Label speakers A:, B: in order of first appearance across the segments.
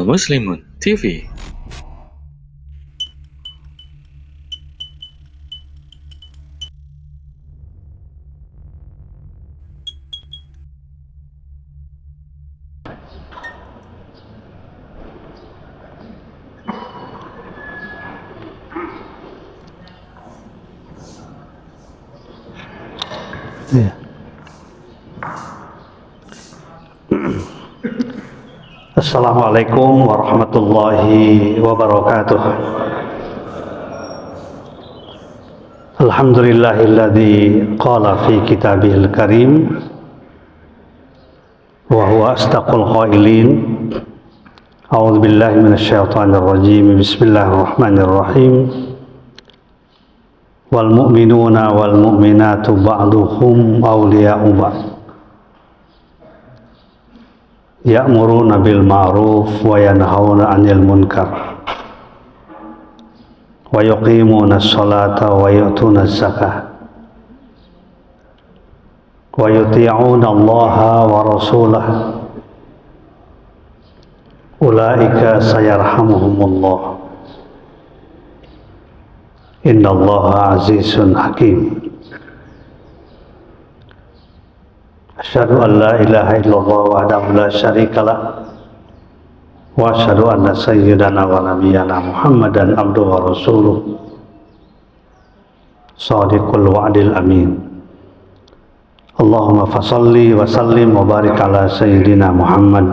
A: Channel Muslimun TV.
B: Ya. Assalamualaikum warahmatullahi wabarakatuh. Alhamdulillahilladzi qala fi kitabihil karim wa huwa asdaqul qailin. A'udzu billahi minasyaitonir rajim. Bismillahirrahmanirrahim. Wal mu'minuna wal mu'minatu ba'duhum awliya'u ba'd. Ya'muruna bil ma'ruf wa yanhauna 'anil munkar wa yuqimuna as-salata wa yu'tuna az-zakah wa yuti'una Allaha wa rasulahu ulaika sayarhamuhumullah. Innallaha azizun hakim. Asyhadu an la ilaha illallah wahdahu la syarikalah wa asyhadu anna sayyidana wa nabiyyana Muhammadan abduhu wa rasuluh shadiqul wa'dil amin. Allahumma fasalli wa sallim wa barik ala sayyidina Muhammad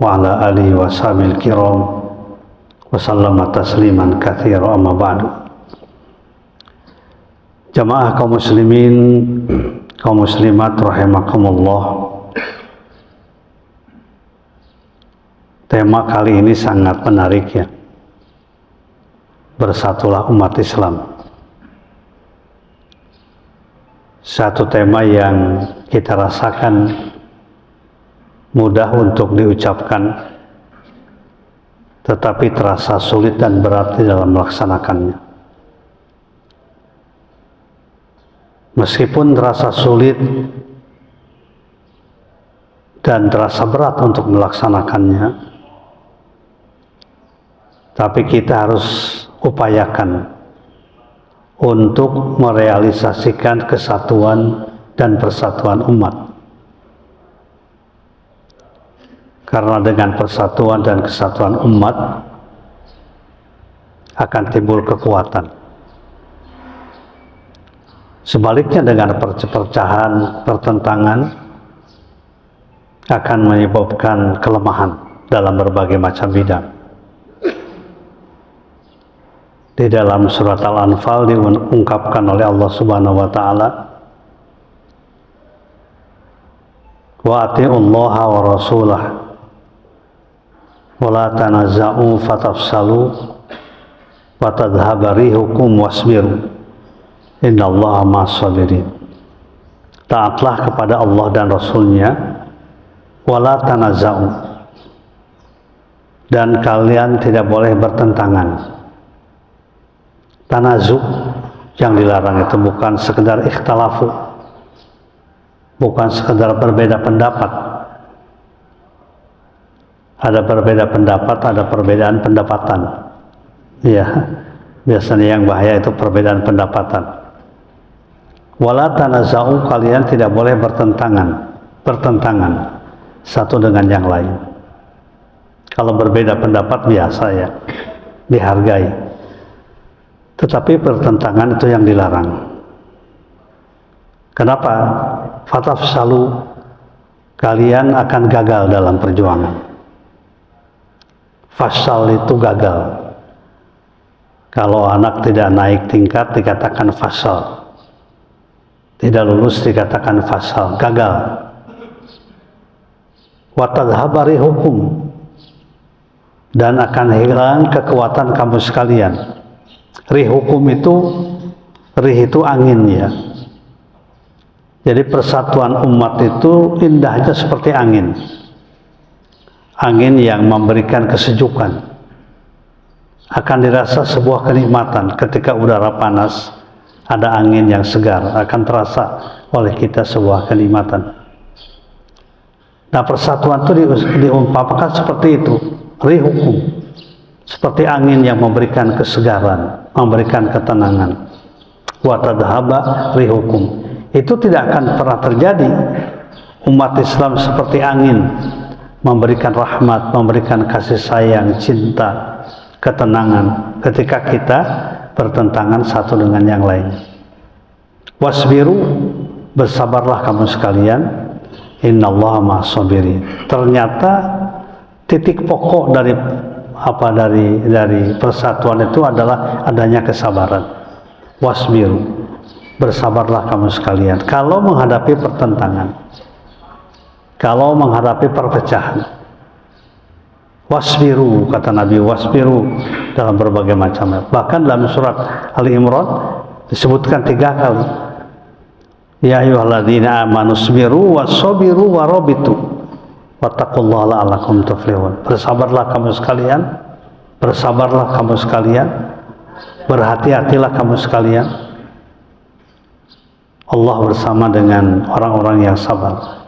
B: wa ala alihi wa sahbihi kiram wa sallama tasliman katsira, amma ba'du. Jamaah kaum muslimin, kaum muslimat rahimakumullah. Tema kali ini sangat menarik ya. Bersatulah umat Islam. Satu tema yang kita rasakan mudah untuk diucapkan, tetapi terasa sulit dan berat di dalam melaksanakannya. Meskipun terasa sulit dan terasa berat untuk melaksanakannya, tapi kita harus upayakan untuk merealisasikan kesatuan dan persatuan umat. Karena dengan persatuan dan kesatuan umat akan timbul kekuatan. Sebaliknya dengan perpecahan, pertentangan akan menyebabkan kelemahan dalam berbagai macam bidang. Di dalam surat Al-Anfal diungkapkan oleh Allah Subhanahu wa taala, wa atiullaha wa rasulah wa la tanazza'u fatafsalu wa tadhhaba rihukum wasbiru innallaha ma'as-sabirin. Taatlah kepada Allah dan Rasulnya, wala tanazza'u, dan kalian tidak boleh bertentangan. Tanazu yang dilarang itu bukan sekedar ikhtalafu, bukan sekedar berbeda pendapat. Ada berbeda pendapat, ada perbedaan pendapatan. Ya, biasanya yang bahaya itu perbedaan pendapatan. Wala tanaza'u, kalian tidak boleh bertentangan satu dengan yang lain. Kalau berbeda pendapat biasa ya, dihargai. Tetapi bertentangan itu yang dilarang. Kenapa? Fatafsalu, kalian akan gagal dalam perjuangan. Fasal itu gagal. Kalau anak tidak naik tingkat dikatakan fasal. Tidak lulus dikatakan fasal, gagal. Wa tadhhaba rihukum, dan akan hilang kekuatan kamu sekalian. Rihukum itu, rih itu angin ya. Jadi persatuan umat itu indahnya seperti angin. Angin yang memberikan kesejukan. Akan dirasa sebuah kenikmatan ketika udara panas, ada angin yang segar, akan terasa oleh kita sebuah kenikmatan. Nah, persatuan itu diumpamakan seperti itu. rihukum, seperti angin yang memberikan kesegaran, memberikan ketenangan. Wa tadhhaba rihukum. Itu tidak akan pernah terjadi umat Islam seperti angin, memberikan rahmat, memberikan kasih sayang, cinta, ketenangan ketika kita bertentangan satu dengan yang lain. Wasbiru, bersabarlah kamu sekalian, innallaha ma'as-sabirin. Ternyata titik pokok dari persatuan itu adalah adanya kesabaran. Wasbiru, bersabarlah kamu sekalian kalau menghadapi pertentangan, kalau menghadapi perpecahan. Wasbiru, kata Nabi, wasbiru dalam berbagai macam. Bahkan dalam surat Ali Imran disebutkan 3 kali. Ya ayyuhalladzina amanu sabiru wasabiru warabitu wattaqullaha la'allakum tuflihun. Bersabarlah kamu sekalian, bersabarlah kamu sekalian, berhati-hatilah kamu sekalian. Allah bersama dengan orang-orang yang sabar.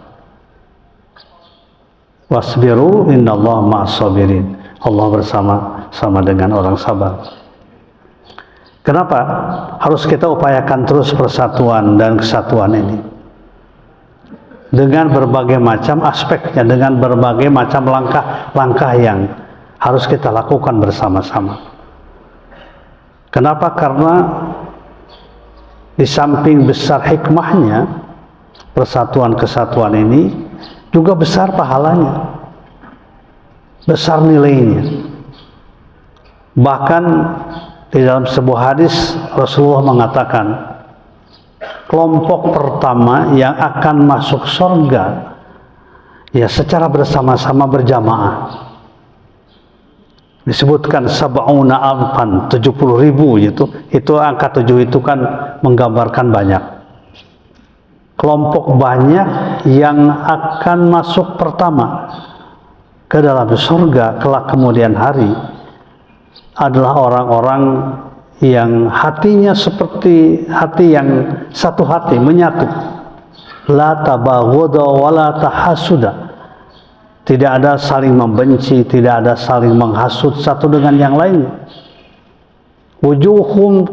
B: Wasbiru innallaha ma'as-sabirin. Allah bersama dengan orang sabar. Kenapa harus kita upayakan terus persatuan dan kesatuan ini? Dengan berbagai macam aspeknya, dengan berbagai macam langkah-langkah yang harus kita lakukan bersama-sama. Kenapa? Karena di samping besar hikmahnya persatuan kesatuan ini, juga besar pahalanya, besar nilainya. Bahkan di dalam sebuah hadis Rasulullah mengatakan, kelompok pertama yang akan masuk surga ya secara bersama-sama berjamaah. Disebutkan sab'una alfan, 70.000 gitu. Itu angka 7 itu kan menggambarkan banyak. Kelompok banyak yang akan masuk pertama ke dalam surga kelak kemudian hari adalah orang-orang yang hatinya seperti hati yang satu hati, menyatu. La tabaghudha wa la tahasuda. Tidak ada saling membenci, tidak ada saling menghasut satu dengan yang lain. Wujuhum,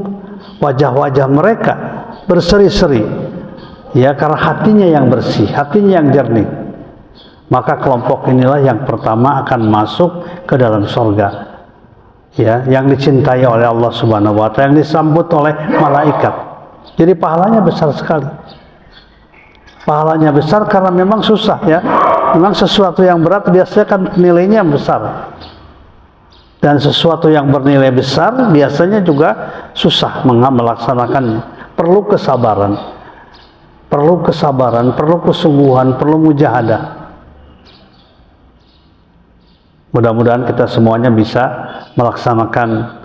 B: wajah-wajah mereka berseri-seri. Ya, karena hatinya yang bersih, hatinya yang jernih. Maka kelompok inilah yang pertama akan masuk ke dalam surga. Ya, yang dicintai oleh Allah Subhanahu wa taala, yang disambut oleh malaikat. Jadi pahalanya besar sekali. Pahalanya besar karena memang susah ya. Memang sesuatu yang berat biasanya kan nilainya besar. Dan sesuatu yang bernilai besar biasanya juga susah melaksanakannya. Perlu kesabaran. Perlu kesungguhan, perlu mujahadah. Mudah-mudahan kita semuanya bisa melaksanakan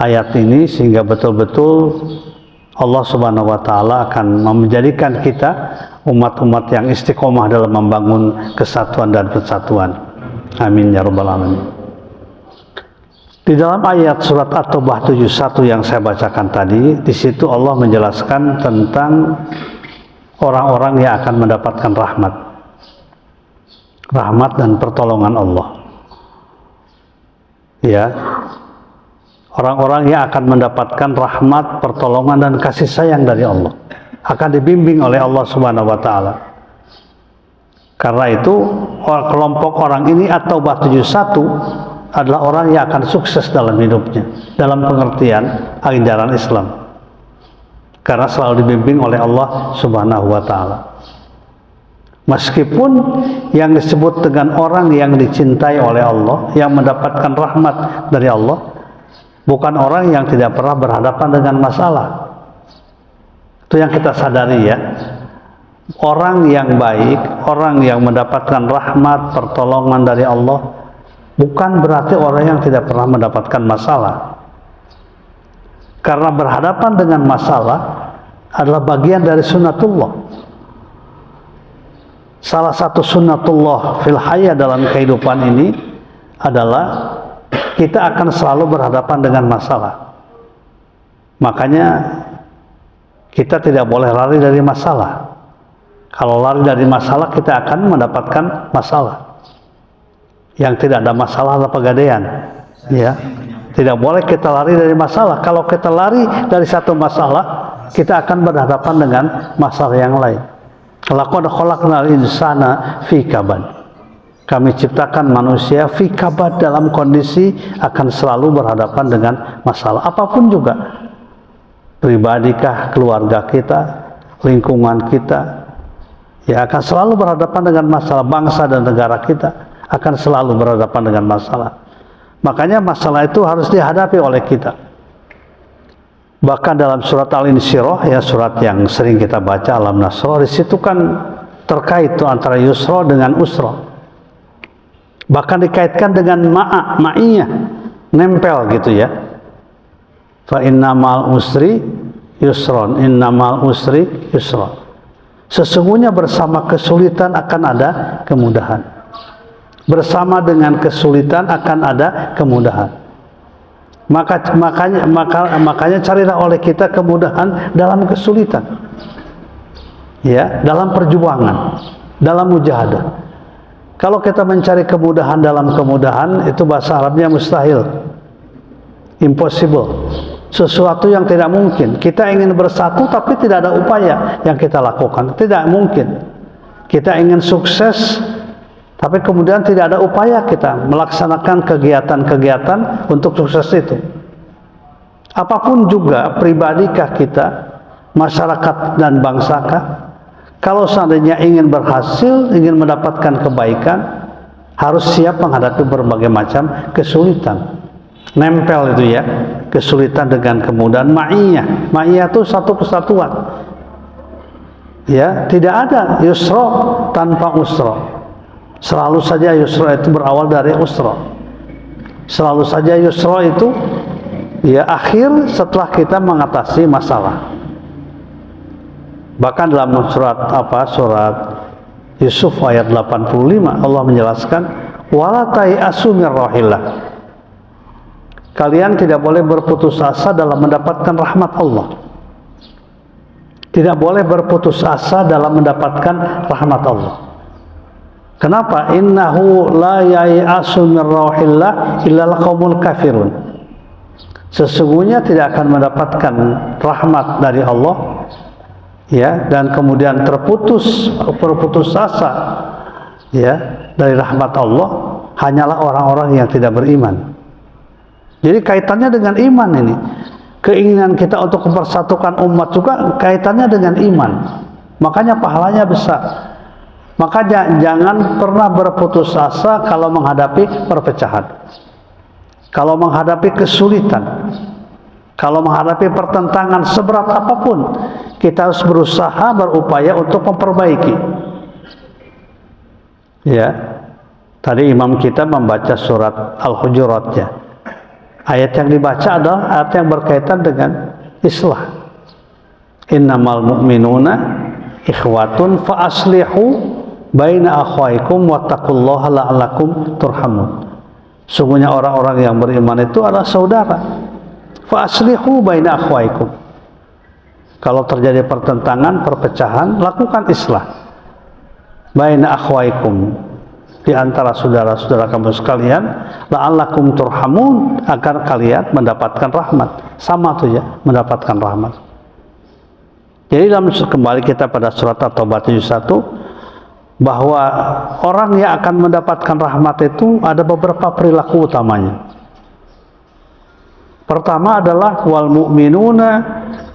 B: ayat ini sehingga betul-betul Allah Subhanahu wa taala akan menjadikan kita umat-umat yang istiqomah dalam membangun kesatuan dan persatuan. Amin ya rabbal alamin. Di dalam ayat surat At-Taubah 71 yang saya bacakan tadi, di situ Allah menjelaskan tentang orang-orang yang akan mendapatkan rahmat dan pertolongan Allah. Ya, orang-orang yang akan mendapatkan rahmat, pertolongan dan kasih sayang dari Allah akan dibimbing oleh Allah Subhanahu wa taala. Karena itu kelompok orang ini At-Taubah 71 adalah orang yang akan sukses dalam hidupnya, dalam pengertian ajaran Islam. Karena selalu dibimbing oleh Allah Subhanahu wa taala. Meskipun yang disebut dengan orang yang dicintai oleh Allah, yang mendapatkan rahmat dari Allah, bukan orang yang tidak pernah berhadapan dengan masalah. Itu yang kita sadari ya. Orang yang baik, orang yang mendapatkan rahmat, pertolongan dari Allah, bukan berarti orang yang tidak pernah mendapatkan masalah. Karena berhadapan dengan masalah adalah bagian dari sunnatullah. Salah satu sunnatullah fil hayat dalam kehidupan ini adalah kita akan selalu berhadapan dengan masalah. Makanya kita tidak boleh lari dari masalah. Kalau lari dari masalah kita akan mendapatkan masalah. Yang tidak ada masalah adalah pegadaian, ya. Tidak boleh kita lari dari masalah. Kalau kita lari dari satu masalah, kita akan berhadapan dengan masalah yang lain. Laqad khalaqnal insana fi kabad. Kami ciptakan manusia fi kabad, dalam kondisi akan selalu berhadapan dengan masalah apapun juga. Pribadikah, keluarga kita, lingkungan kita, ya akan selalu berhadapan dengan masalah. Bangsa dan negara kita akan selalu berhadapan dengan masalah. Makanya masalah itu harus dihadapi oleh kita. Bahkan dalam surat Al-Insyirah, ya surat yang sering kita baca, Alam Nasrah, di situ kan terkait tuh antara yusra dengan usra. Bahkan dikaitkan dengan ma'iyah, nempel gitu ya. Fa innamal usri yusron, innamal usri yusra. Sesungguhnya bersama kesulitan akan ada kemudahan. Bersama dengan kesulitan akan ada kemudahan. Makanya carilah oleh kita kemudahan dalam kesulitan, ya, dalam perjuangan, dalam mujahadah. Kalau kita mencari kemudahan dalam kemudahan, itu bahasa Arabnya mustahil, impossible, sesuatu yang tidak mungkin. Kita ingin bersatu tapi tidak ada upaya yang kita lakukan, tidak mungkin. Kita ingin sukses tapi kemudian tidak ada upaya kita melaksanakan kegiatan-kegiatan untuk sukses itu. Apapun juga, pribadikah kita, masyarakat dan bangsakah, kalau seandainya ingin berhasil, ingin mendapatkan kebaikan, harus siap menghadapi berbagai macam kesulitan. Nempel itu ya, kesulitan dengan kemudahan. Ma'iyah itu satu kesatuan. Ya, tidak ada yusra tanpa usra. Selalu saja yusra itu berawal dari usra. Selalu saja yusra itu ya akhir setelah kita mengatasi masalah. Bahkan dalam surat Yusuf ayat 85 Allah menjelaskan, wala tai'asu mir rahillah. Kalian tidak boleh berputus asa dalam mendapatkan rahmat Allah. Tidak boleh berputus asa dalam mendapatkan rahmat Allah. Kenapa? Innahu la yai'asu min rauhillah illal qaumul kafirun. Sesungguhnya tidak akan mendapatkan rahmat dari Allah, ya, dan kemudian berputus asa, ya, dari rahmat Allah hanyalah orang-orang yang tidak beriman. Jadi kaitannya dengan iman ini. Keinginan kita untuk mempersatukan umat juga kaitannya dengan iman. Makanya pahalanya besar. Makanya jangan pernah berputus asa kalau menghadapi perpecahan, kalau menghadapi kesulitan, kalau menghadapi pertentangan seberat apapun, kita harus berusaha, berupaya untuk memperbaiki. Ya, tadi imam kita membaca surat Al-Hujurat, ya. Ayat yang dibaca adalah ayat yang berkaitan dengan islah. Innamal mu'minuna ikhwatun fa aslihu baina akhwaikum wattaqullaha la'allakum turhamun. Sungguhnya orang-orang yang beriman itu adalah saudara. Fa aslihu baina akhwaikum. Kalau terjadi pertentangan, perpecahan, lakukan islah. Baina akhwaikum, di antara saudara-saudara kamu sekalian, la'allakum turhamun, agar kalian mendapatkan rahmat. Sama tuh ya, mendapatkan rahmat. Jadi dalam kembali kita pada surat At-Taubah 71, bahwa orang yang akan mendapatkan rahmat itu ada beberapa perilaku utamanya. Pertama adalah wal mu'minuna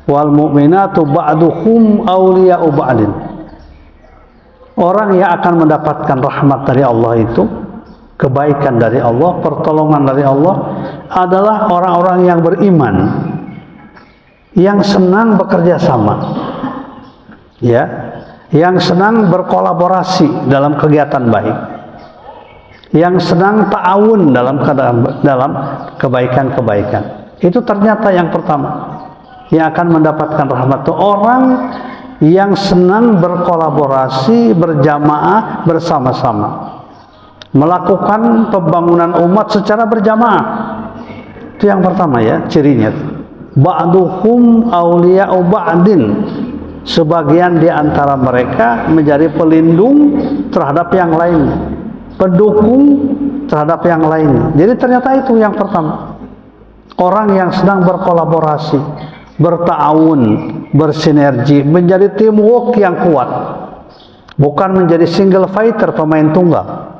B: wal mu'minatu ba'duhum awliya'u ba'din. Orang yang akan mendapatkan rahmat dari Allah itu, kebaikan dari Allah, pertolongan dari Allah, adalah orang-orang yang beriman, yang senang bekerja sama, ya, yang senang berkolaborasi dalam kegiatan baik, yang senang ta'awun dalam kebaikan-kebaikan. Itu ternyata yang pertama yang akan mendapatkan rahmat itu orang yang senang berkolaborasi, berjamaah, bersama-sama, melakukan pembangunan umat secara berjamaah. Itu yang pertama ya, cirinya. Ba'duhum awliya'u ba'din. Sebagian di antara mereka menjadi pelindung terhadap yang lainnya, pendukung terhadap yang lainnya. Jadi ternyata itu yang pertama. Orang yang sedang berkolaborasi, berta'awun, bersinergi, menjadi teamwork yang kuat. Bukan menjadi single fighter, pemain tunggal.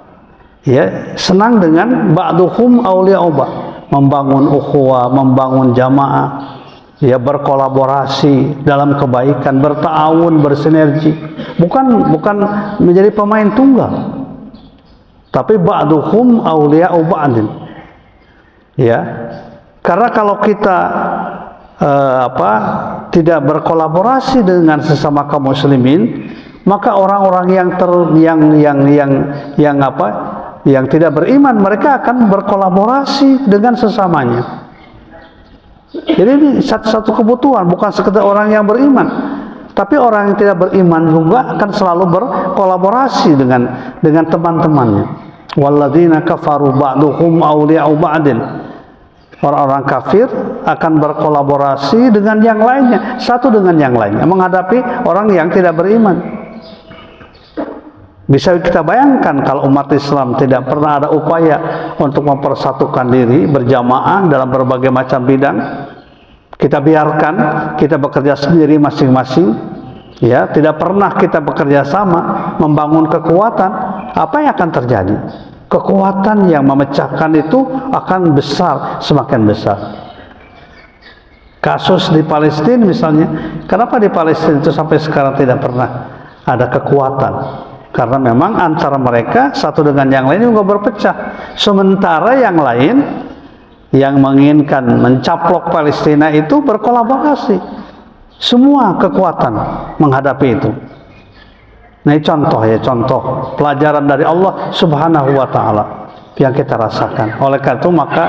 B: Ya, senang dengan ba'duhum awliya'u ba'd, membangun ukhuwah, membangun jamaah, ya, berkolaborasi dalam kebaikan, berta'awun, bersinergi. Bukan menjadi pemain tunggal. Tapi ba'duhum awliya'u ba'din. Ya. Karena kalau kita tidak berkolaborasi dengan sesama kaum muslimin, maka orang-orang yang tidak beriman, mereka akan berkolaborasi dengan sesamanya. Jadi ini satu kebutuhan, bukan sekedar orang yang beriman, tapi orang yang tidak beriman juga akan selalu berkolaborasi dengan teman-temannya. Walladzina kafaru ba'duhum awliya'u ba'din. Orang-orang kafir akan berkolaborasi dengan yang lainnya, satu dengan yang lainnya, menghadapi orang yang tidak beriman. Bisa kita bayangkan kalau umat Islam tidak pernah ada upaya untuk mempersatukan diri berjamaah dalam berbagai macam bidang. Kita biarkan, kita bekerja sendiri masing-masing, ya, tidak pernah kita bekerja sama membangun kekuatan. Apa yang akan terjadi? Kekuatan yang memecahkan itu akan besar, semakin besar. Kasus di Palestina misalnya, kenapa di Palestina itu sampai sekarang tidak pernah ada kekuatan? Karena memang antara mereka satu dengan yang lain juga berpecah. Sementara yang lain yang menginginkan mencaplok Palestina itu berkolaborasi. Semua kekuatan menghadapi itu. Nah, contoh pelajaran dari Allah Subhanahu wa taala yang kita rasakan. Oleh karena itu, maka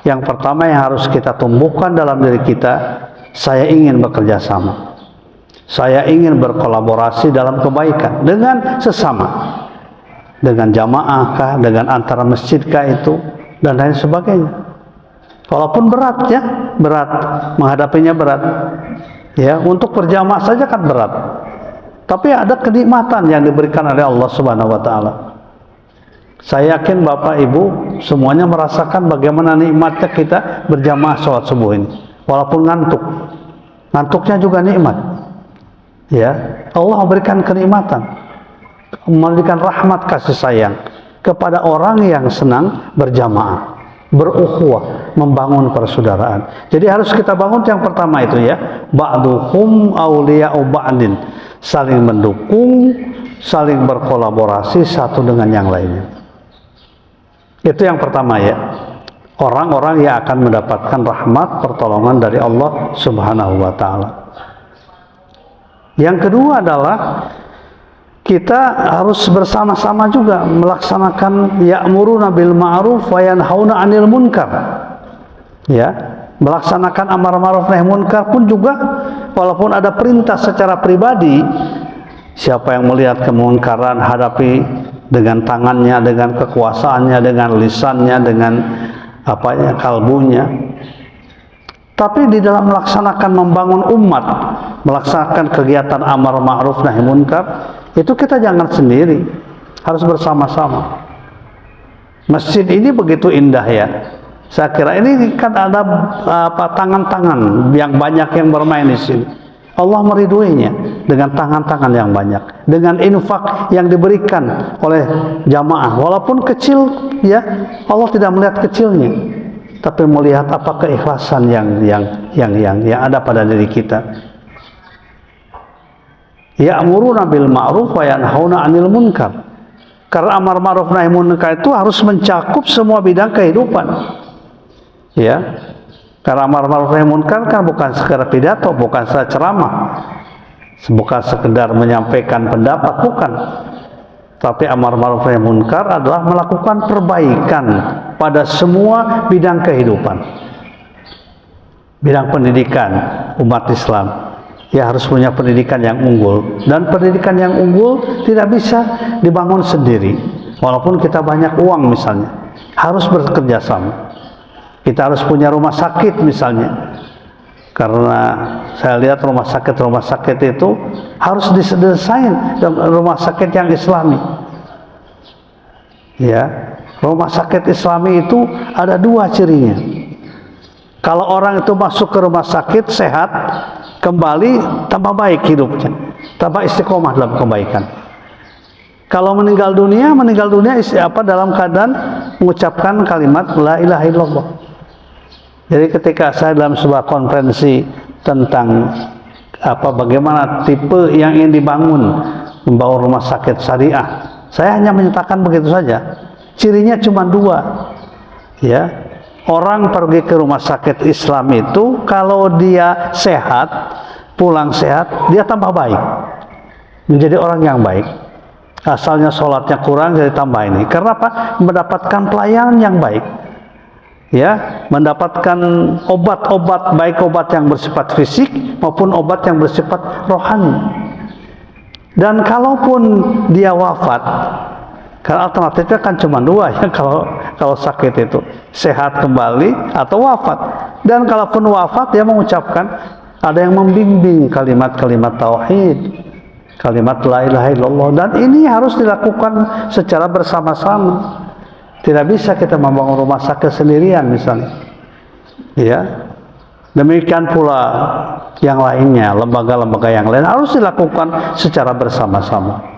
B: yang pertama yang harus kita tumbuhkan dalam diri kita, saya ingin bekerja sama. Saya ingin berkolaborasi dalam kebaikan dengan sesama. Dengan jamaah kah, dengan antara masjid kah itu, dan lain sebagainya. Walaupun berat, ya, berat, menghadapinya berat. Ya, untuk berjamaah saja kan berat. Tapi ada kenikmatan yang diberikan oleh Allah Subhanahu wa taala. Saya yakin Bapak Ibu semuanya merasakan bagaimana nikmatnya kita berjamaah sholat subuh ini. Walaupun ngantuk. Ngantuknya juga nikmat. Ya, Allah memberikan kenikmatan. Memberikan rahmat kasih sayang kepada orang yang senang berjamaah, berukhuwah, membangun persaudaraan. Jadi harus kita bangun yang pertama itu, ya, ba'duhum awliya'u ba'din. Saling mendukung, saling berkolaborasi satu dengan yang lainnya. Itu yang pertama, ya. Orang-orang yang akan mendapatkan rahmat pertolongan dari Allah Subhanahu wa taala. Yang kedua adalah kita harus bersama-sama juga melaksanakan ya'muruna bil ma'ruf wa yanhauna 'anil munkar. Ya, melaksanakan amar ma'ruf nahi munkar pun juga, walaupun ada perintah secara pribadi, siapa yang melihat kemungkaran hadapi dengan tangannya, dengan kekuasaannya, dengan lisannya, dengan kalbunya. Tapi di dalam melaksanakan membangun umat, melaksanakan kegiatan amar ma'ruf nahi munkar, itu kita jangan sendiri, harus bersama-sama. Masjid ini begitu indah, ya. Saya kira ini kan ada tangan-tangan yang banyak yang bermain di sini. Allah meriduinya dengan tangan-tangan yang banyak, dengan infak yang diberikan oleh jamaah, walaupun kecil, ya, Allah tidak melihat kecilnya, tapi melihat apa keikhlasan yang ada pada diri kita. Ya'muruna bil ma'ruf wa yanhauna 'anil munkar. Karena amar ma'ruf nahi munkar itu harus mencakup semua bidang kehidupan. Ya. Karena amar ma'ruf nahi munkar kan bukan sekedar pidato, bukan sekedar ceramah, bukan sekedar menyampaikan pendapat, bukan. Tapi amar ma'ruf nahi munkar adalah melakukan perbaikan pada semua bidang kehidupan. Bidang pendidikan umat Islam, ya, harus punya pendidikan yang unggul, dan pendidikan yang unggul tidak bisa dibangun sendiri. Walaupun kita banyak uang misalnya, harus bekerja sama. Kita harus punya rumah sakit misalnya, karena saya lihat rumah sakit itu harus didesain rumah sakit yang Islami. Ya, Rumah sakit Islami itu ada dua cirinya. Kalau orang itu masuk ke rumah sakit sehat, kembali tambah baik hidupnya, tambah istiqomah dalam kebaikan. Kalau meninggal dunia dalam keadaan mengucapkan kalimat la ilaha illallah. Jadi ketika saya dalam sebuah konferensi tentang bagaimana tipe yang ingin dibangun membangun rumah sakit syariah, saya hanya menyatakan begitu saja. Cirinya cuma dua, ya. Orang pergi ke rumah sakit Islam itu kalau dia sehat, pulang sehat, dia tambah baik, menjadi orang yang baik. Asalnya sholatnya kurang, jadi tambah ini. Karena apa? Mendapatkan pelayanan yang baik, ya, mendapatkan obat-obat, baik obat yang bersifat fisik maupun obat yang bersifat rohani. Dan kalaupun dia wafat, karena alternatifnya kan cuma dua ya, kalau sakit itu sehat kembali atau wafat. Dan kalaupun wafat, dia mengucapkan, ada yang membimbing kalimat-kalimat tauhid, kalimat la ilaha illallah, dan ini harus dilakukan secara bersama-sama. Tidak bisa kita membangun rumah sakit sendirian misalnya, ya. Demikian pula yang lainnya, lembaga-lembaga yang lain harus dilakukan secara bersama-sama.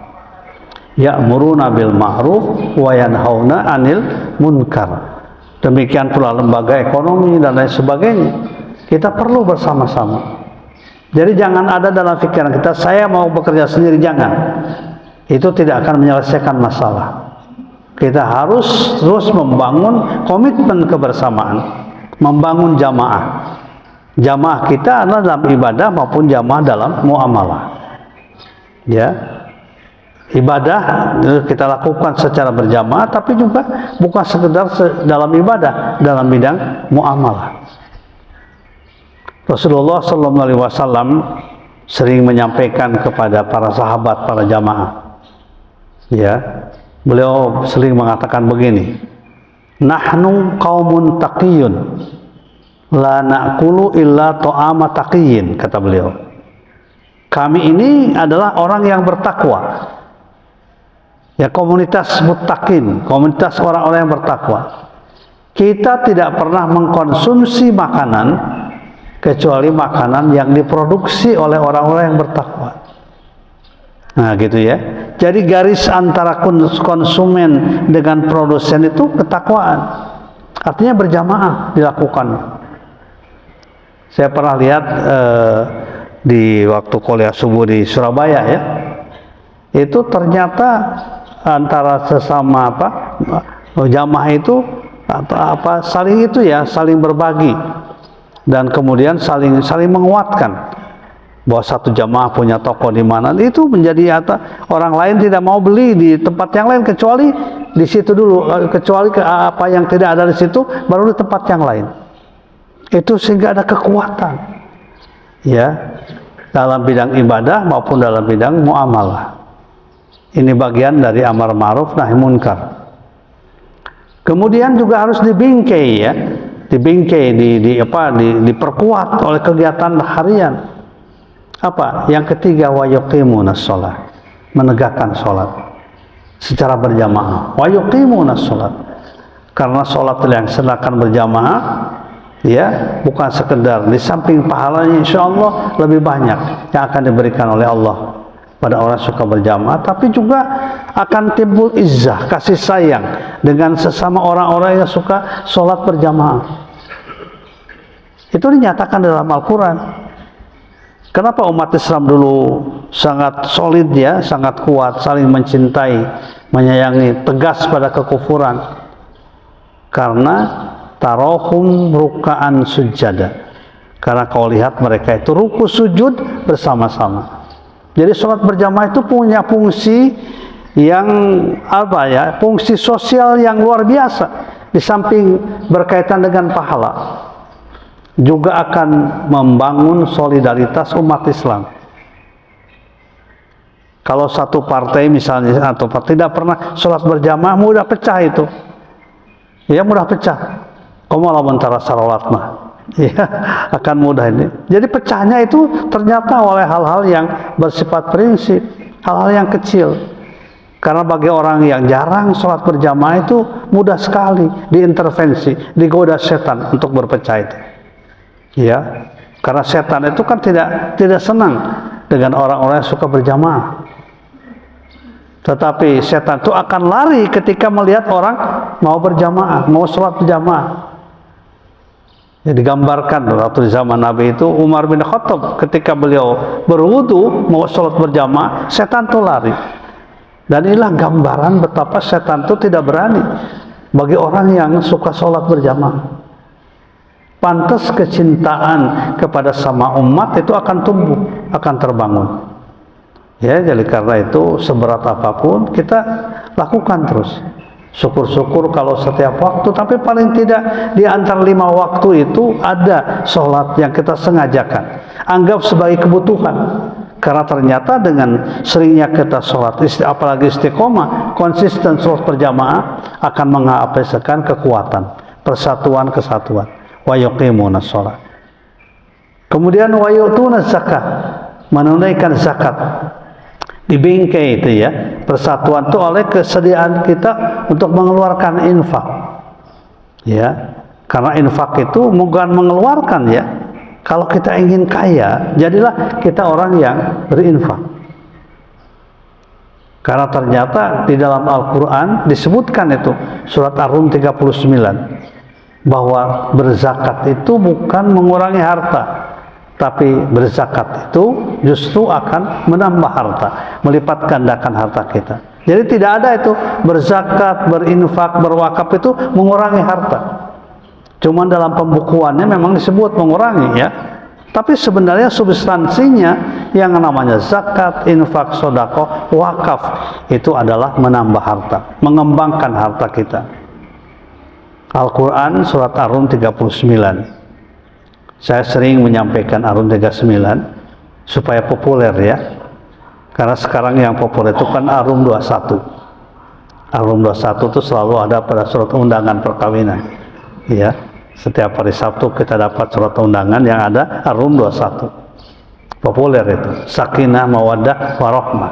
B: Ya'muruna bil ma'ruf wa yanhauna 'anil munkar. Demikian pula lembaga ekonomi dan lain sebagainya. Kita perlu bersama-sama. Jadi jangan ada dalam pikiran kita, saya mau bekerja sendiri, jangan. Itu tidak akan menyelesaikan masalah. Kita harus terus membangun komitmen kebersamaan, membangun jamaah. Jamaah kita adalah dalam ibadah maupun jamaah dalam muamalah. Ya. Ibadah kita lakukan secara berjamaah, tapi juga bukan sekedar dalam ibadah, dalam bidang muamalah. Rasulullah SAW sering menyampaikan kepada para sahabat, para jamaah, ya, beliau sering mengatakan begini, nahnu qaumun taqiyun la na'kulu illa ta'ama taqiyin, kata beliau. Kami ini adalah orang yang bertakwa, ya, komunitas muttaqin, komunitas orang-orang yang bertakwa. Kita tidak pernah mengkonsumsi makanan kecuali makanan yang diproduksi oleh orang-orang yang bertakwa. Nah, gitu ya. Jadi garis antara konsumen dengan produsen itu ketakwaan. Artinya berjamaah dilakukan. Saya pernah lihat di waktu kuliah subuh di Surabaya, ya. Itu ternyata antara sesama jamaah itu saling itu ya, saling berbagi dan kemudian saling menguatkan bahwa satu jamaah punya toko di mana, itu menjadi orang lain tidak mau beli di tempat yang lain kecuali di situ dulu, kecuali apa yang tidak ada di situ baru di tempat yang lain. Itu sehingga ada kekuatan, ya, dalam bidang ibadah maupun dalam bidang muamalah. Ini bagian dari amar ma'ruf nahi munkar. Kemudian juga harus dibingkai, ya, dibingkai, diperkuat oleh kegiatan harian. Apa? Yang ketiga, wa yuqimunas shalah, menegakkan salat secara berjamaah. Wa yuqimunas shalat, karena salat yang sedangkan berjamaah, ya, bukan sekedar di samping pahalanya insyaallah lebih banyak yang akan diberikan oleh Allah pada orang suka berjamaah, tapi juga akan timbul izzah, kasih sayang dengan sesama orang-orang yang suka sholat berjamaah. Itu dinyatakan dalam Al-Quran. Kenapa umat Islam dulu sangat solid, ya, sangat kuat, saling mencintai, menyayangi, tegas pada kekufuran? Karena tarohum ruka'an sujada. Karena kau lihat mereka itu ruku sujud bersama-sama. Jadi sholat berjamaah itu punya fungsi yang fungsi sosial yang luar biasa. Di samping berkaitan dengan pahala, juga akan membangun solidaritas umat Islam. Kalau satu partai misalnya atau tidak pernah sholat berjamaah, mudah pecah itu, ya, mudah pecah. Kamu lawan cara sholat mah, ya, akan mudah ini. Jadi pecahnya itu ternyata oleh hal-hal yang bersifat prinsip, hal-hal yang kecil. Karena bagi orang yang jarang sholat berjamaah itu mudah sekali diintervensi, digoda setan untuk berpecah itu. Ya, karena setan itu kan tidak senang dengan orang-orang yang suka berjamaah. Tetapi setan itu akan lari ketika melihat orang mau berjamaah, mau sholat berjamaah. Ya, digambarkan waktu di zaman Nabi itu Umar bin Khattab ketika beliau berwudu mau sholat berjamaah, setan itu lari. Dan inilah gambaran betapa setan itu tidak berani bagi orang yang suka sholat berjamaah. Pantas kecintaan kepada sama umat itu akan tumbuh, akan terbangun. Ya, jadi karena itu seberat apapun kita lakukan terus. Syukur-syukur kalau setiap waktu, tapi paling tidak di antara 5 waktu itu ada sholat yang kita sengajakan. Anggap sebagai kebutuhan. Karena ternyata dengan seringnya kita sholat, apalagi istiqomah, konsisten sholat berjamaah, akan mengapaikan kekuatan, persatuan, kesatuan. Wa yuqimuna sholat. Kemudian wa yu'tuna zakat, menunaikan zakat. Dibingkai itu ya, persatuan itu oleh kesediaan kita untuk mengeluarkan infak. Ya, karena infak itu bukan mengeluarkan ya. Kalau kita ingin kaya, jadilah kita orang yang berinfak. Karena ternyata di dalam Al-Quran disebutkan itu, surat Ar-Rum 39, bahwa berzakat itu bukan mengurangi harta, tapi berzakat itu justru akan menambah harta, melipat gandakan harta kita. Jadi tidak ada itu berzakat, berinfak, berwakaf itu mengurangi harta. Cuman dalam pembukuannya memang disebut mengurangi ya. Tapi sebenarnya substansinya yang namanya zakat, infak, sedekah, wakaf itu adalah menambah harta, mengembangkan harta kita. Al-Quran surat Ar-Rum 39. Saya sering menyampaikan Ar-Rum 39 supaya populer ya. Karena sekarang yang populer itu kan Ar-Rum 21. Ar-Rum 21 itu selalu ada pada surat undangan perkawinan. Ya. Setiap hari Sabtu kita dapat surat undangan yang ada Ar-Rum 21. Populer itu, sakinah, mawaddah, warahmah.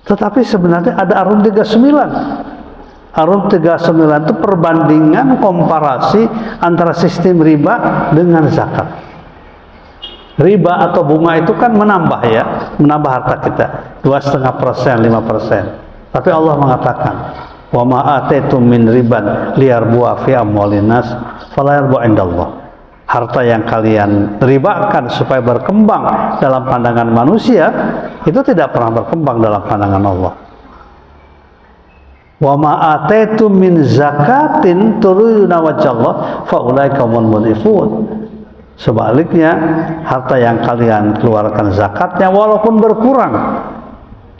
B: Tetapi sebenarnya ada Ar-Rum 39. Ar-Rum 39 itu perbandingan komparasi antara sistem riba dengan zakat. Riba atau bunga itu kan menambah ya, menambah harta kita 2,5%, 5%. Tapi Allah mengatakan, wa ma ataitum min riban liyarbu'a fi amwalin nas fala yarbu' indallah. Harta yang kalian ribakan supaya berkembang dalam pandangan manusia itu tidak pernah berkembang dalam pandangan Allah. Wa ma ataitum min zakatin turiduna wajhallah fa ulaika humul mudhifun. Sebaliknya, harta yang kalian keluarkan zakatnya walaupun berkurang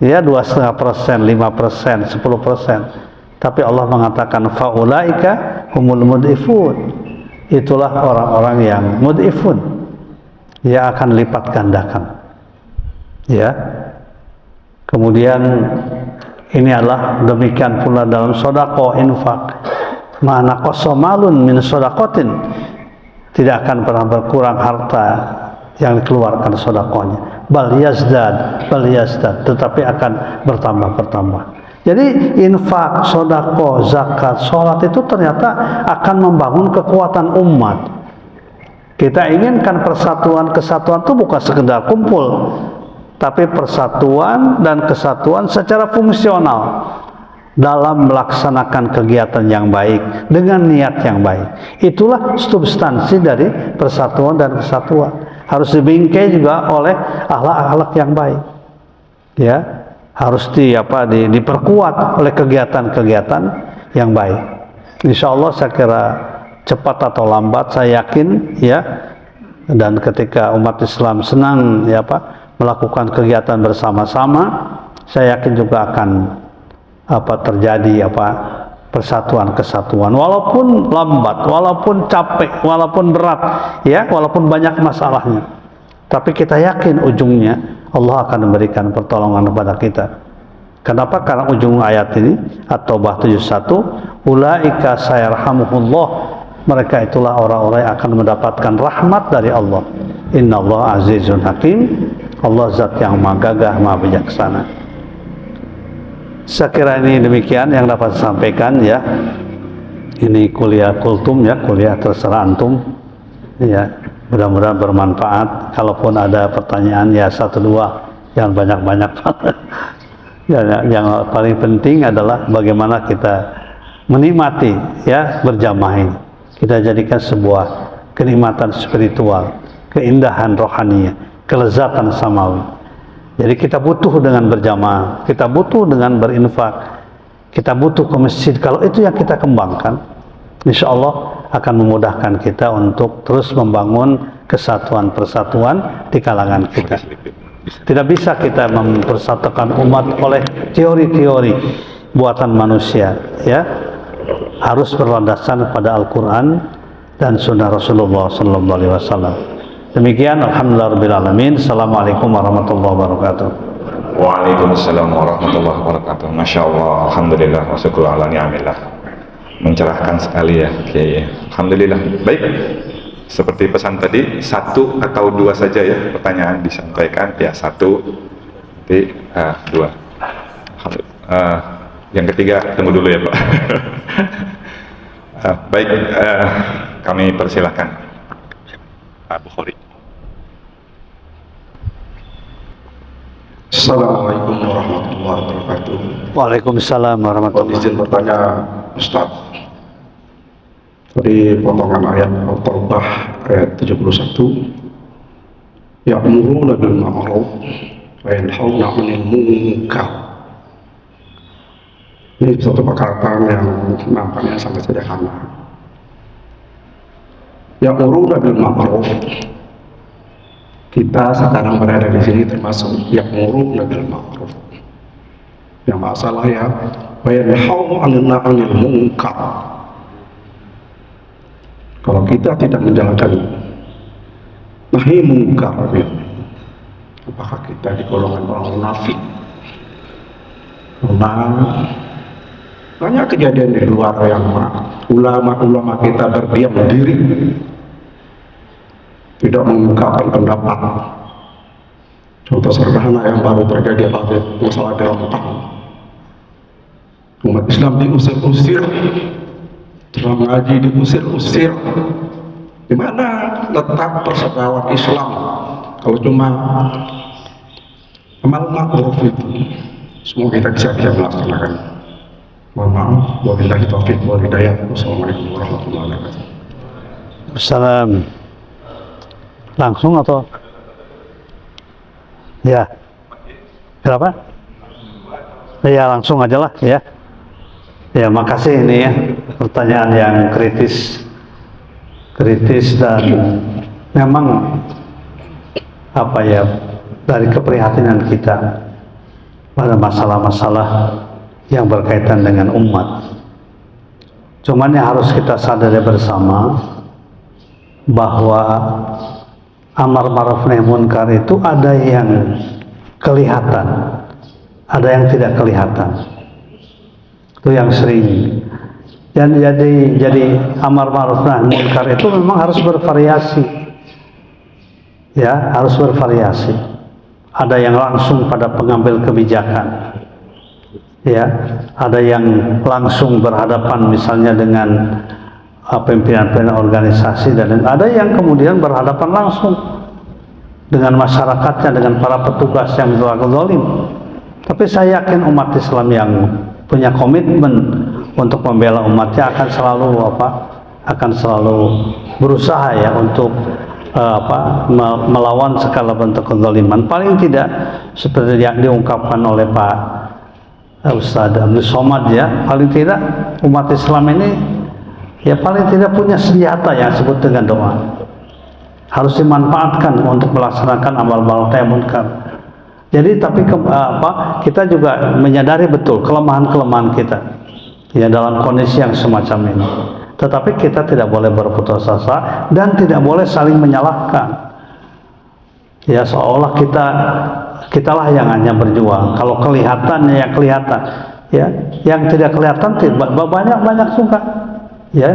B: ya 2,5%, 5%, 10%, tapi Allah mengatakan faulaika humul mudhifun. Itulah orang-orang yang mudhifun, ya akan lipat gandakan. Ya. Kemudian ini adalah demikian pula dalam sedekah, infak. Mana qasamalun min sedaqatin, tidak akan pernah berkurang harta yang dikeluarkan sedekahnya. Bal yazdad, tetapi akan bertambah. Jadi infak, sedekah, zakat, sholat itu ternyata akan membangun kekuatan umat. Kita inginkan persatuan, kesatuan itu bukan sekedar kumpul, tapi persatuan dan kesatuan secara fungsional dalam melaksanakan kegiatan yang baik dengan niat yang baik. Itulah substansi dari persatuan dan kesatuan. Harus dibingkai juga oleh akhlak-akhlak yang baik. Ya, harus diperkuat oleh kegiatan-kegiatan yang baik. Insya Allah saya kira cepat atau lambat saya yakin ya, dan ketika umat Islam senang melakukan kegiatan bersama-sama, saya yakin juga akan terjadi persatuan, kesatuan, walaupun lambat, walaupun capek, walaupun berat ya, walaupun banyak masalahnya, tapi kita yakin ujungnya Allah akan memberikan pertolongan kepada kita. Kenapa? Karena ujung ayat ini At-Taubah 71, ulaika sayarhamuhullah, mereka itulah orang-orang yang akan mendapatkan rahmat dari Allah. Innallaha azizun hakim, Allah zat yang maha gagah, maha bijaksana. Saya kira ini demikian yang dapat saya sampaikan ya. Ini kuliah kultum ya, kuliah terserah antum ya. Mudah-mudahan bermanfaat. Kalaupun ada pertanyaan ya satu dua, jangan banyak-banyak. Ya, yang paling penting adalah bagaimana kita menikmati ya berjamaah ini. Kita jadikan sebuah kenikmatan spiritual, keindahan rohani, kelezatan samawi. Jadi kita butuh dengan berjamaah, kita butuh dengan berinfak, kita butuh ke masjid. Kalau itu yang kita kembangkan, insya Allah akan memudahkan kita untuk terus membangun kesatuan persatuan di kalangan kita. Tidak bisa kita mempersatukan umat oleh teori-teori buatan manusia, ya. Harus berlandaskan pada Al-Quran dan Sunnah Rasulullah Sallallahu Alaihi Wasallam. Demikian, alhamdulillahirobbilalamin. Assalamualaikum warahmatullahi wabarakatuh.
A: Waalaikumsalam warahmatullahi wabarakatuh. Masya Allah, alhamdulillah, wasyukur ala ni'amillah. Mencerahkan sekali ya, Kiai. Alhamdulillah. Baik. Seperti pesan tadi, satu atau dua saja ya pertanyaan disampaikan. Ya, satu, nanti dua. Yang ketiga tunggu dulu ya Pak. Baik, kami persilahkan Pak Bukhari.
C: Assalamualaikum warahmatullahi wabarakatuh.
B: Waalaikumsalam warahmatullahi
C: Izin bertanya Ustaz, dari potongan ayat Al-Taubah ayat 71, ya'muruna bil ma'ruf wa yanhauna 'anil munkar. Ini satu perkataan yang nampaknya sangat sederhana. Ya'muruna bil ma'ruf, kita sekarang berada di sini termasuk ya'muruna bil ma'ruf. Yang masalah ya, wa yanhauna 'anil munkar. Kalau kita tidak menjalankan nahi mungkar, apakah kita di golongan orang munafik? Nah, banyak kejadian di luar yang ulama-ulama kita berdiam diri, tidak mengungkapkan pendapat. Contoh sederhana yang baru terjadi adalah masalah Delta. Umat Islam diusir-usir, telah mengaji diusir-usir. Di mana letak persatuan Islam kalau cuma amal ma'ruf itu? Semoga kita bisa melaksanakan. Mohon maaf, wabillahi taufiq wal hidayah. Wassalamualaikum warahmatullahi wabarakatuh.
B: Assalam. Langsung atau? Ya. Kenapa? Ya langsung aja lah ya. Ya, makasih ini ya, pertanyaan yang kritis dan memang apa ya, dari keprihatinan kita pada masalah-masalah yang berkaitan dengan umat. Cuman yang harus kita sadari bersama bahwa amar ma'ruf nahi munkar itu ada yang kelihatan, ada yang tidak kelihatan. Itu yang sering. Dan jadi amar ma'ruf nahi munkar itu memang harus bervariasi. Ya, harus bervariasi. Ada yang langsung pada pengambil kebijakan. Ya, ada yang langsung berhadapan misalnya dengan pimpinan-pimpinan organisasi, dan ada yang kemudian berhadapan langsung dengan masyarakatnya, dengan para petugas yang berlaku zalim. Tapi saya yakin umat Islam yang punya komitmen untuk membela umatnya akan selalu berusaha ya untuk melawan segala bentuk kezaliman. Paling tidak seperti yang diungkapkan oleh Pak Ustadz Abdul Somad ya, paling tidak umat Islam ini ya paling tidak punya senjata yang disebut dengan doa. Harus dimanfaatkan untuk melaksanakan amal ma'ruf nahi munkar. Jadi tapi kita juga menyadari betul kelemahan-kelemahan kita ya dalam kondisi yang semacam ini. Tetapi kita tidak boleh berputus asa dan tidak boleh saling menyalahkan. Ya, seolah kitalah yang hanya berjuang. Kalau kelihatannya yang kelihatan, ya, yang tidak kelihatan banyak juga, ya,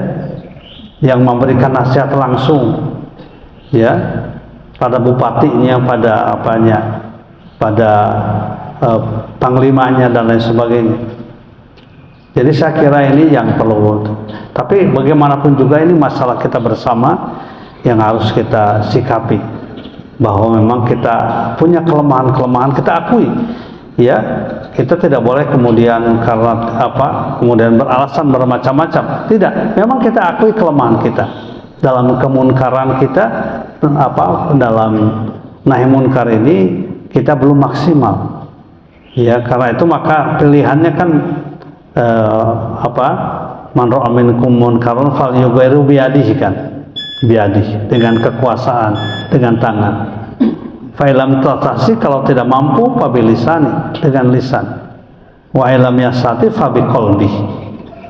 B: yang memberikan nasihat langsung, ya, pada bupatinya, pada panglimanya dan lain sebagainya. Jadi saya kira ini yang perlu. Tapi bagaimanapun juga ini masalah kita bersama yang harus kita sikapi, bahwa memang kita punya kelemahan-kelemahan, kita akui. Ya, kita tidak boleh kemudian karena kemudian beralasan bermacam-macam. Tidak, memang kita akui kelemahan kita dalam kemunkaran kita, dalam nahi munkar ini kita belum maksimal. Ya, karena itu maka pilihannya kan man ra'a minkum munkaran falyughayyirhu biyadihi kan, biyadihi, dengan kekuasaan, dengan tangan. Fa'ilam tatasi, kalau tidak mampu fabilisani, dengan lisan. Wa ilam yastati fabiqalbi.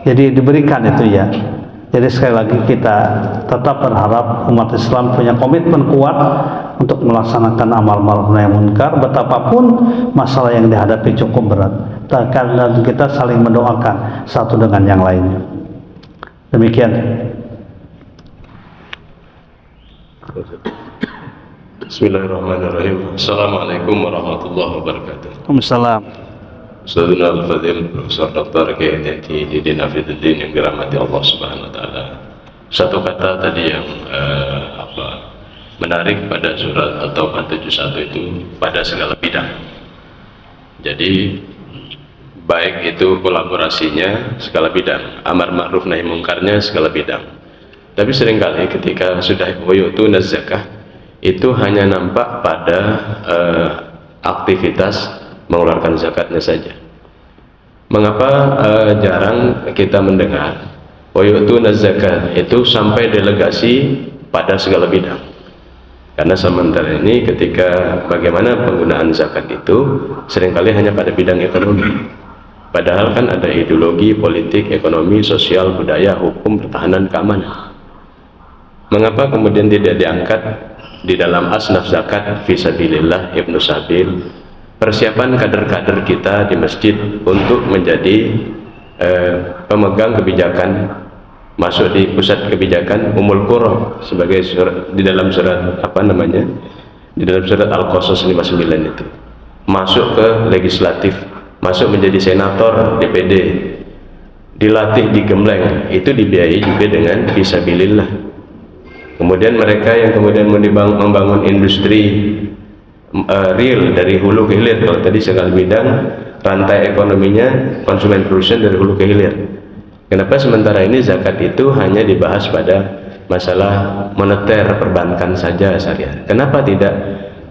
B: Jadi diberikan itu ya. Jadi sekali lagi kita tetap berharap umat Islam punya komitmen kuat untuk melaksanakan amal ma'ruf nahi munkar, betapapun masalah yang dihadapi cukup berat. Dan kita saling mendoakan satu dengan yang lainnya. Demikian.
D: Bismillahirrahmanirrahim. Assalamualaikum warahmatullahi wabarakatuh.
B: Waalaikumsalam.
D: Ustadzuna Al-Fadhil Profesor Dr. Kiai Didin Afiduddin yang dirahmati Allah Subhanahu wa taala. Satu kata tadi yang menarik pada surat At-Taubah 71 itu pada segala bidang. Jadi baik itu kolaborasinya segala bidang, amar ma'ruf nahi mungkarnya segala bidang. Tapi seringkali ketika sudah wayutuna zakah itu hanya nampak pada aktivitas mengeluarkan zakatnya saja. Mengapa jarang kita mendengar wayutuna zakat itu sampai delegasi pada segala bidang? Karena sementara ini ketika bagaimana penggunaan zakat itu seringkali hanya pada bidang ekonomi. Padahal kan ada ideologi, politik, ekonomi, sosial, budaya, hukum, pertahanan, keamanan. Mengapa kemudian tidak diangkat di dalam asnaf zakat fisabilillah, ibnu sabil, persiapan kader-kader kita di masjid untuk menjadi pemegang kebijakan, masuk di pusat kebijakan Ummul Qura sebagai surat, di dalam surat di dalam surat Al-Qasas 59 itu, masuk ke legislatif, masuk menjadi senator DPD, dilatih di Gembleng, itu dibiayai juga dengan fisabilillah. Kemudian mereka yang kemudian membangun industri real dari hulu ke hilir, kalau tadi segala bidang rantai ekonominya konsumen produsen dari hulu ke hilir. Kenapa sementara ini zakat itu hanya dibahas pada masalah moneter perbankan saja syariah? Kenapa tidak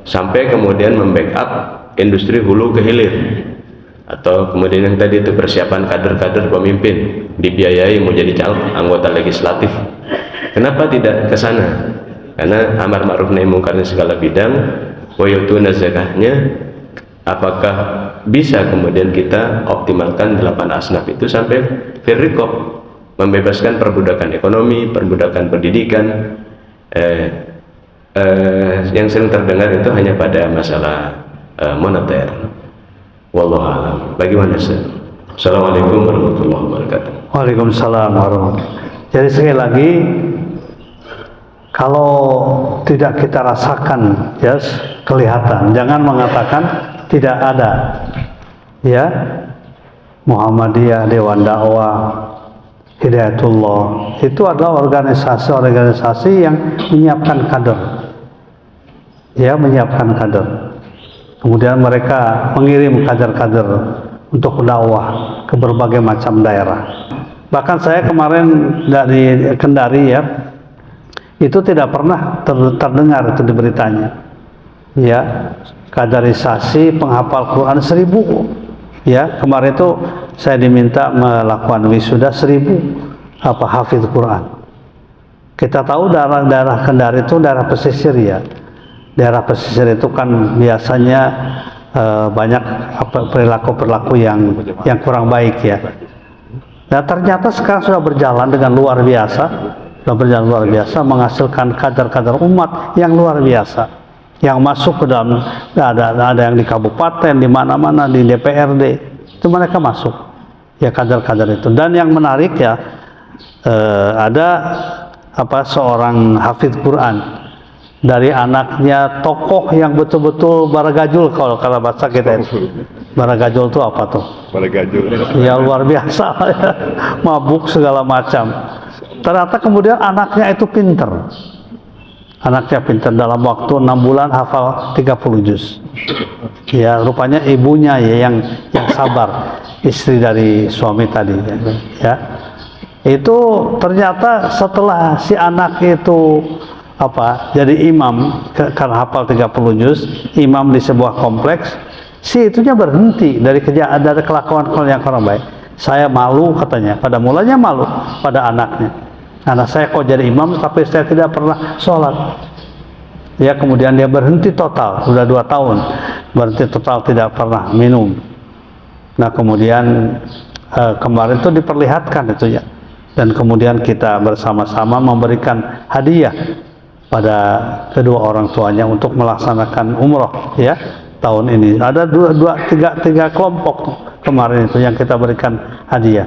D: sampai kemudian membackup industri hulu ke hilir? Atau kemudian yang tadi itu persiapan kader-kader pemimpin dibiayai mau jadi anggota legislatif. Kenapa tidak ke sana? Karena amar ma'ruf nahi mungkarnya segala bidang, wa yutuna zakahnya, apakah bisa kemudian kita optimalkan 8 asnaf itu sampai firriqab, membebaskan perbudakan ekonomi, perbudakan pendidikan. Yang sering terdengar itu hanya pada masalah moneter. Wallahu a'lam. Bagaimana Ustaz? Assalamualaikum warahmatullahi wabarakatuh.
B: Waalaikumsalam warahmatullahi wabarakatuh. Jadi sekali lagi, kalau tidak kita rasakan, ya kelihatan. Jangan mengatakan tidak ada. Ya, Muhammadiyah, Dewan Dakwah, Hidayatullah itu adalah organisasi-organisasi yang menyiapkan kader. Ya, menyiapkan kader. Kemudian mereka mengirim kader-kader untuk dakwah ke berbagai macam daerah. Bahkan saya kemarin dari Kendari ya, itu tidak pernah terdengar itu di beritanya. Ya, kaderisasi penghafal Quran 1000. Ya, kemarin itu saya diminta melakukan wisuda 1000 hafidz Quran. Kita tahu daerah Kendari itu daerah pesisir ya. Daerah pesisir itu kan biasanya banyak perilaku-perilaku yang kurang baik ya. Nah, ternyata sekarang sudah berjalan dengan luar biasa, menghasilkan kader-kader umat yang luar biasa, yang masuk ke dalam, ada yang di kabupaten, di mana-mana, di DPRD, itu mereka masuk, ya kader-kader itu. Dan yang menarik ya, ada seorang hafidz Quran dari anaknya tokoh yang betul-betul baragajul, kalau bahasa kita itu. Baragajul itu apa tuh?
A: Baragajul.
B: Ya luar biasa, mabuk segala macam. Ternyata kemudian anaknya itu pinter. Anaknya pinter, dalam waktu 6 bulan hafal 30 juz. Ya rupanya ibunya ya yang sabar, istri dari suami tadi. Ya, itu ternyata setelah si anak itu jadi imam karena hafal 30 juz, imam di sebuah kompleks, si itunya berhenti dari kelakuan yang kurang baik. Saya malu katanya, pada mulanya malu pada anaknya. Anak saya kok jadi imam tapi saya tidak pernah sholat. Ya kemudian dia berhenti total, sudah 2 tahun berhenti total, tidak pernah minum. Nah kemudian kemarin itu diperlihatkan itu ya, dan kemudian kita bersama-sama memberikan hadiah pada kedua orang tuanya untuk melaksanakan umroh ya tahun ini. Ada tiga kelompok kemarin itu yang kita berikan hadiah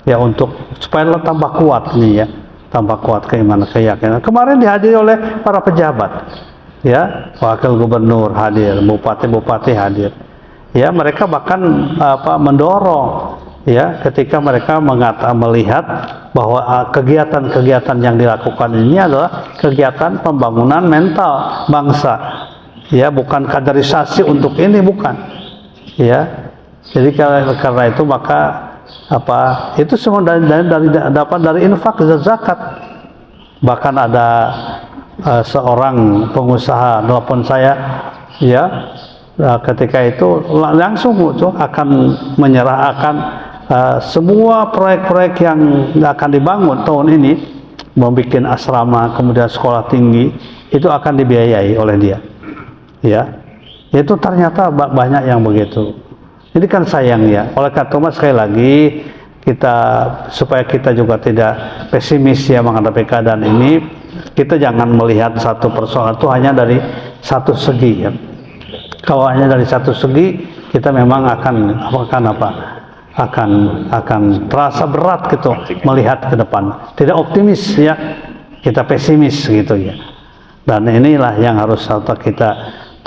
B: ya, untuk supaya tambah kuat nih ya, tambah kuat keimanan, keyakinan. Kemarin dihadiri oleh para pejabat ya, wakil gubernur hadir, bupati hadir ya. Mereka bahkan mendorong ya, ketika mereka melihat bahwa kegiatan-kegiatan yang dilakukan ini adalah kegiatan pembangunan mental bangsa ya, bukan kaderisasi untuk ini, bukan ya. Jadi karena itu maka itu semua dapat dari infak zakat. Bahkan ada seorang pengusaha nelpon saya ya, ketika itu langsung akan menyerahkan semua proyek-proyek yang akan dibangun tahun ini, membuat asrama, kemudian sekolah tinggi, itu akan dibiayai oleh dia ya. Itu ternyata banyak yang begitu. Ini kan sayang ya. Oleh karena sekali lagi supaya kita juga tidak pesimis ya menghadapi keadaan ini, kita jangan melihat satu persoalan itu hanya dari satu segi ya. Kalau hanya dari satu segi, kita memang akan terasa berat gitu melihat ke depan, tidak optimis ya, kita pesimis gitu ya. Dan inilah yang harus kita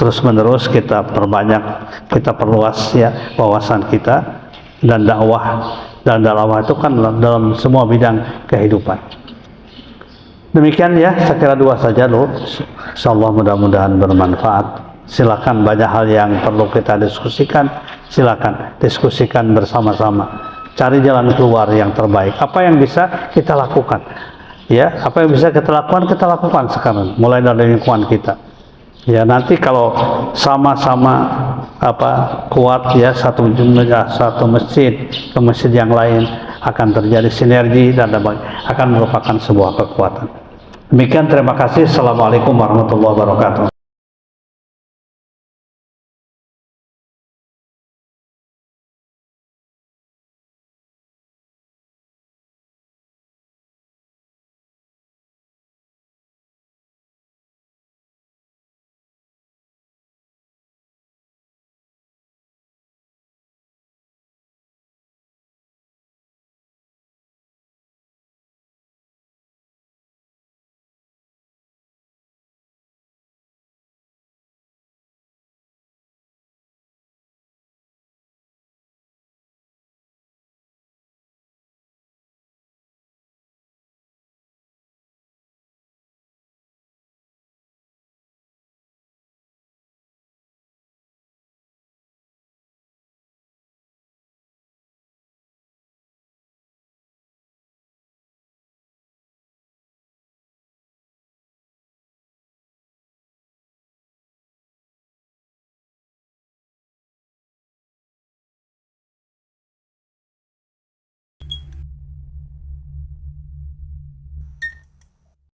B: terus menerus kita perbanyak, kita perluas ya wawasan kita, dan dakwah itu kan dalam semua bidang kehidupan. Demikian ya, saya kira 2 saja dulu. Insyaallah mudah-mudahan bermanfaat. Silakan, banyak hal yang perlu kita diskusikan, silakan diskusikan bersama-sama, cari jalan keluar yang terbaik. Apa yang bisa kita lakukan ya, apa yang bisa kita lakukan sekarang, mulai dari lingkungan kita ya. Nanti kalau sama-sama kuat ya, satu masjid ke masjid yang lain, akan terjadi sinergi dan akan merupakan sebuah kekuatan. Demikian, terima kasih. Assalamualaikum warahmatullahi wabarakatuh.